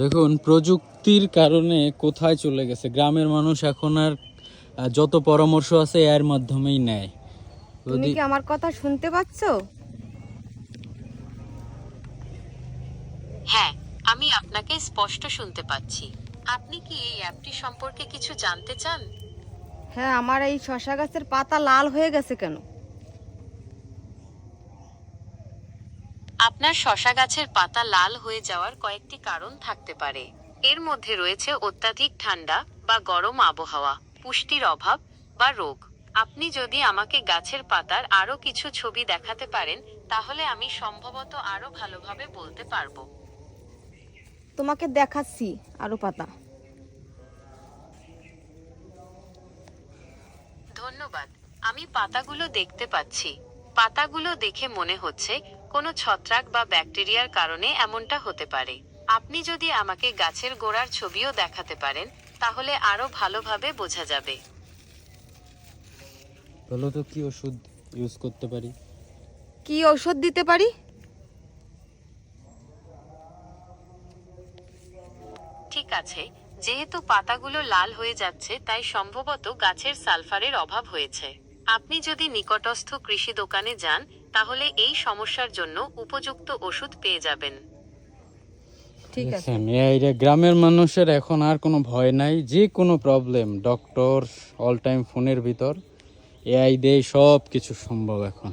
দেখুন প্রযুক্তির কারণে কোথায় চলে গেছে, গ্রামের মানুষ এখন আর যত পরামর্শ আছে এর মাধ্যমেই নেয়। তুমি কি আমার কথা শুনতে পাচ্ছ? হ্যাঁ, আমি আপনাকে স্পষ্ট শুনতে পাচ্ছি। আপনি কি এই অ্যাপটি সম্পর্কে কিছু জানতে চান? হ্যাঁ, আমার এই শসা গাছের পাতা লাল হয়ে গেছে কেন? আপনার শসা গাছের পাতা লাল হয়ে যাওয়ার কয়েকটি কারণ থাকতে পারে। এর মধ্যে রয়েছে অত্যাধিক ঠান্ডা বা গরম আবহাওয়া, পুষ্টির অভাব বা রোগ। আপনি যদি আমাকে গাছের পাতার আরো কিছু ছবি দেখাতে পারেন, তাহলে আমি সম্ভবত আরো ভালোভাবে বলতে পারবো। তোমাকে দেখাচ্ছি আরো পাতা। ধন্যবাদ। আমি পাতাগুলো দেখতে পাচ্ছি। পাতাগুলো দেখে মনে হচ্ছে কোনো ছত্রাক বা ব্যাকটেরিয়ার কারণে এমনটা হতে পারে। আপনি যদি আমাকে গাছের গোড়ার ছবিও দেখাতে পারেন, তাহলে আরো ভালোভাবে বোঝা যাবে। বলো তো কি ওষুধ ইউজ করতে পারি? কি ঔষধ দিতে পারি? ঠিক আছে, যেহেতু পাতাগুলো লাল হয়ে যাচ্ছে, তাই সম্ভবত গাছের সালফারের অভাব হয়েছে। আপনি যদি নিকটস্থ কৃষি দোকানে যান, তাহলে এই সমস্যার জন্য উপযুক্ত ওষুধ পেয়ে যাবেন। ঠিক আছে। দেখছেন, এইটা গ্রামের মানুষের এখন আর কোনো ভয় নাই, যে কোনো প্রবলেম ডক্টর অল টাইম ফোনের ভিতর, এআই দিয়ে সব কিছু সম্ভব এখন।